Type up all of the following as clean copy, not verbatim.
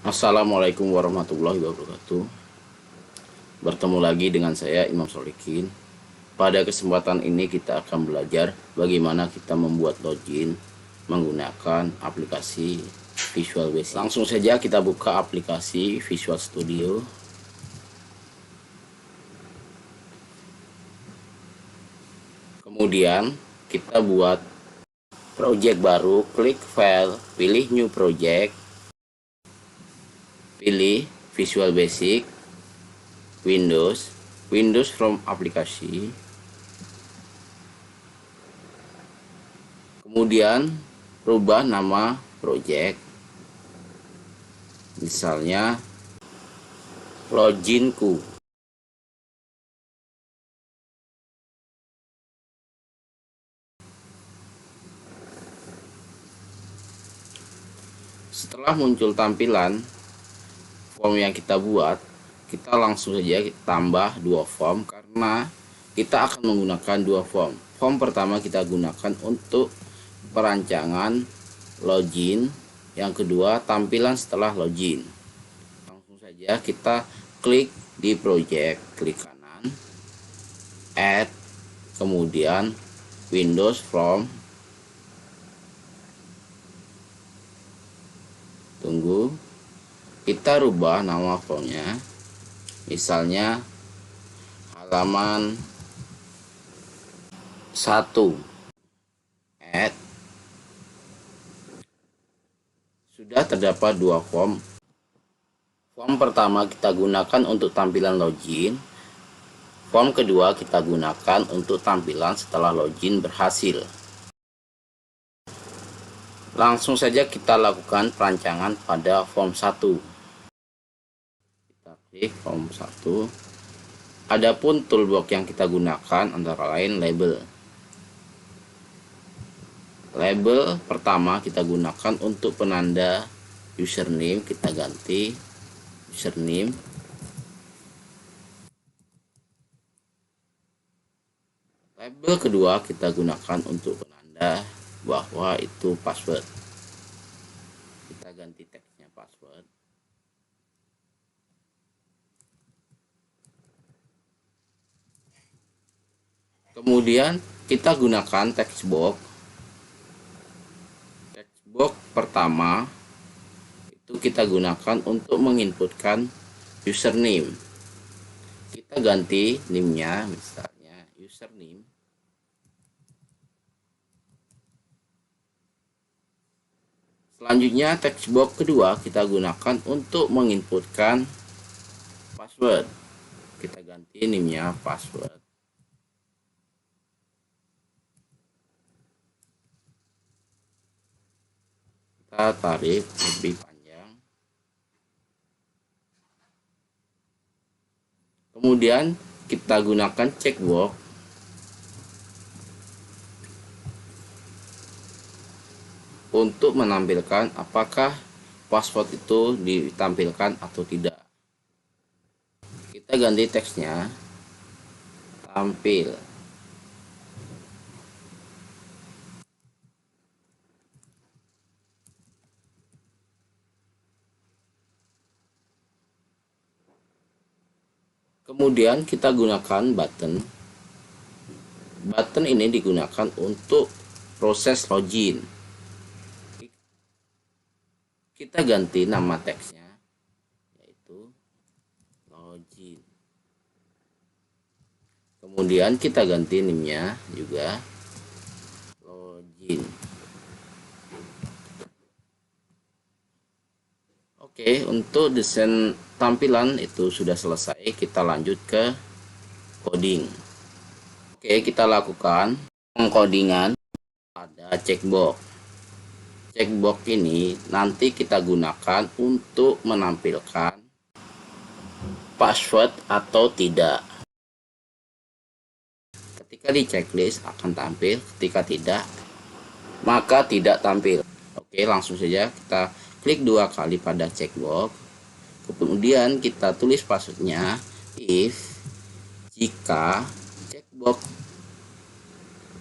Assalamualaikum warahmatullahi wabarakatuh. Bertemu lagi dengan saya Imam Solikin. Pada kesempatan ini kita akan belajar bagaimana kita membuat login menggunakan aplikasi Visual Basic. Langsung saja kita buka aplikasi Visual Studio. Kemudian kita buat project baru, klik file, pilih new project, pilih Visual Basic, Windows from aplikasi. Kemudian rubah nama project, misalnya loginku. Setelah muncul tampilan form yang kita buat, kita langsung saja tambah dua form karena kita akan menggunakan dua form. Form pertama kita gunakan untuk perancangan login, yang kedua tampilan setelah login. Langsung saja kita klik di project, klik kanan, add, kemudian Windows from, tunggu, kita rubah nama formnya, misalnya halaman 1, add. Sudah terdapat dua form. Form pertama kita gunakan untuk tampilan login, form kedua kita gunakan untuk tampilan setelah login berhasil. Langsung saja kita lakukan perancangan pada form 1. Kita klik form 1. Adapun toolbox yang kita gunakan antara lain label. Label pertama kita gunakan untuk penanda username, kita ganti username. Label kedua kita gunakan untuk penanda bahwa itu password, kita ganti teksnya password. Kemudian kita gunakan text box. Text box pertama itu kita gunakan untuk menginputkan username, kita ganti name-nya, misalnya username. Selanjutnya text box kedua kita gunakan untuk menginputkan password, kita ganti name-nya password. Kita tarik lebih panjang. Kemudian kita gunakan checkbox untuk menampilkan apakah password itu ditampilkan atau tidak. Kita ganti teksnya tampil. Kemudian kita gunakan button. Button ini digunakan untuk proses login. Kita ganti nama teksnya yaitu login. Kemudian kita ganti name-nya juga login. Oke, untuk desain tampilan itu sudah selesai. Kita lanjut ke coding. Oke, kita lakukan pengkodingan pada checkbox. Checkbox ini nanti kita gunakan untuk menampilkan password atau tidak. Ketika di checklist akan tampil, ketika tidak maka tidak tampil. Oke, langsung saja kita klik dua kali pada checkbox. Kemudian kita tulis passwordnya if jika checkbox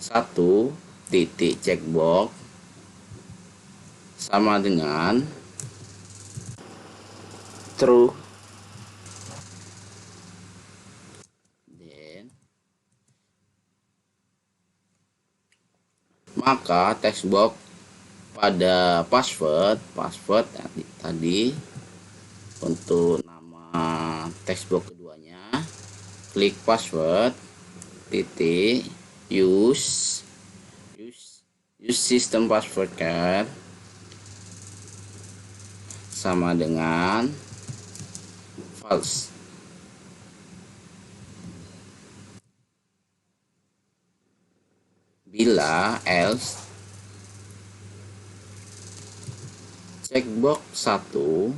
1 titik checkbox sama dengan true. Then maka text box pada password tadi untuk nama text box keduanya, klik password titik use system password char sama dengan false. Bila else, checkbox 1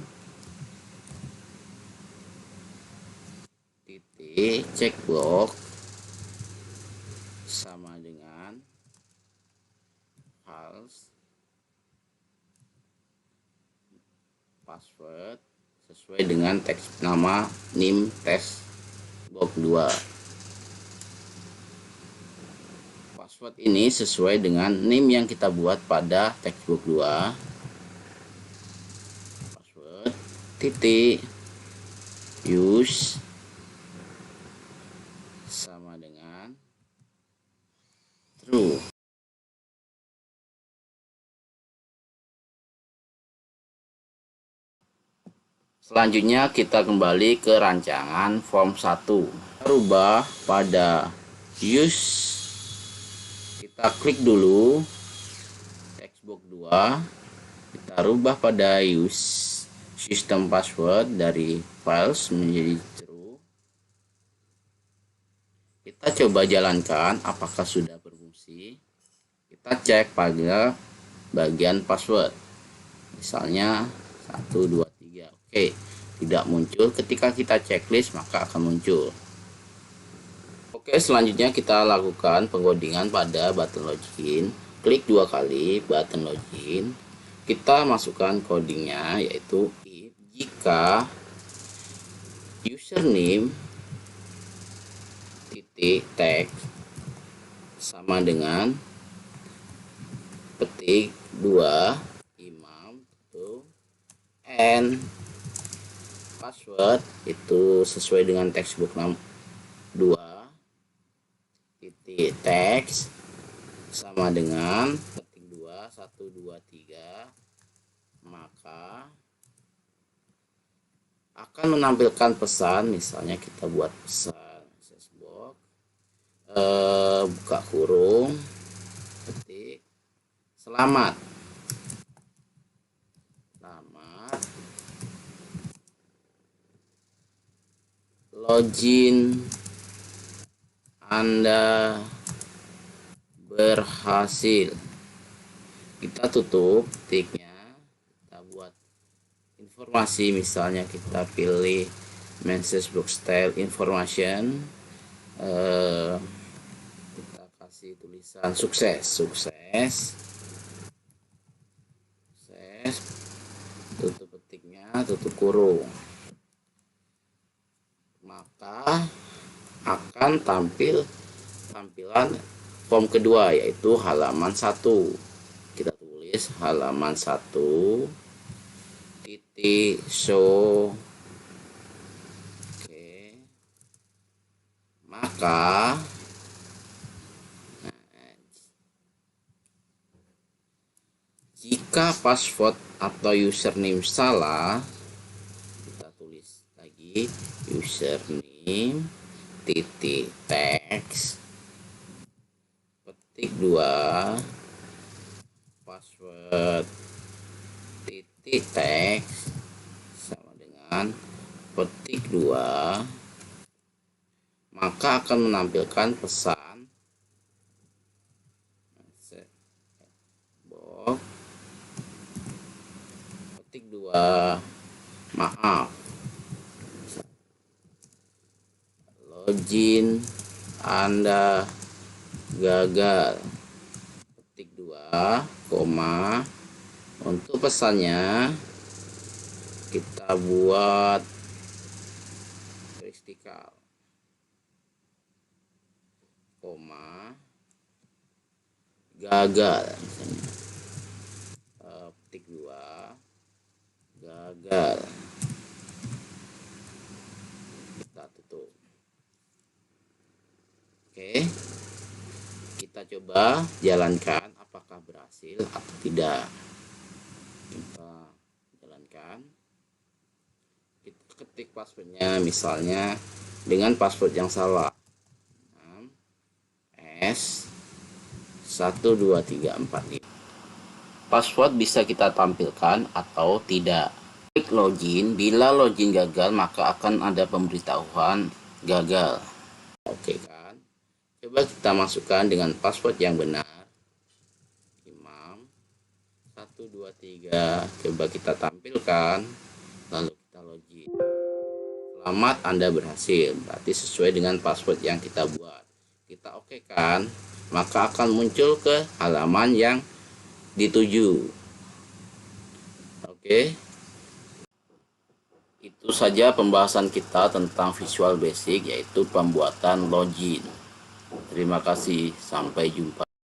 titik checkbox sama dengan false, password sesuai dengan teks nama nim test box 2. Password ini sesuai dengan nim yang kita buat pada textbook 2. Password titik use sama dengan true. Selanjutnya kita kembali ke rancangan form 1. Rubah pada use, kita klik dulu textbook 2, kita rubah pada use system password dari false menjadi true. Kita coba jalankan apakah sudah berfungsi. Kita cek pada bagian password, misalnya 1 2 3. Oke, tidak muncul. Ketika kita checklist maka akan muncul. Oke, selanjutnya kita lakukan pengodingan pada button login. Klik 2 kali button login. Kita masukkan codingnya, yaitu if jika username titik text sama dengan petik 2 imam itu and password itu sesuai dengan textbook 2 titik teks sama dengan ketik 2 1 2 3, maka akan menampilkan pesan. Misalnya kita buat pesan box, buka kurung, ketik selamat login Anda berhasil. Kita tutup ketiknya, kita buat informasi, misalnya kita pilih message box style information, kita kasih tulisan sukses, tutup ketiknya, tutup kurung, maka akan tampil tampilan form kedua, yaitu halaman 1. Kita tulis halaman 1 titik show. Oke, maka jika password atau username salah, kita tulis lagi username titik teks petik 2 password titik teks sama dengan petik 2, maka akan menampilkan pesan box petik 2 maaf login Anda gagal, petik 2, koma. Untuk pesannya kita buat vertikal, koma, gagal, misalnya petik 2 gagal. Coba jalankan apakah berhasil atau tidak. Kita jalankan. Kita ketik passwordnya misalnya dengan password yang salah. S 12345. Password bisa kita tampilkan atau tidak. Klik login. Bila login gagal maka akan ada pemberitahuan gagal. Oke kan? Coba kita masukkan dengan password yang benar. Imam 123. Coba kita tampilkan. Lalu kita login. Selamat, Anda berhasil. Berarti sesuai dengan password yang kita buat. Kita oke kan? Maka akan muncul ke halaman yang dituju. Oke. Itu saja pembahasan kita tentang Visual Basic, yaitu pembuatan login. Terima kasih, sampai jumpa.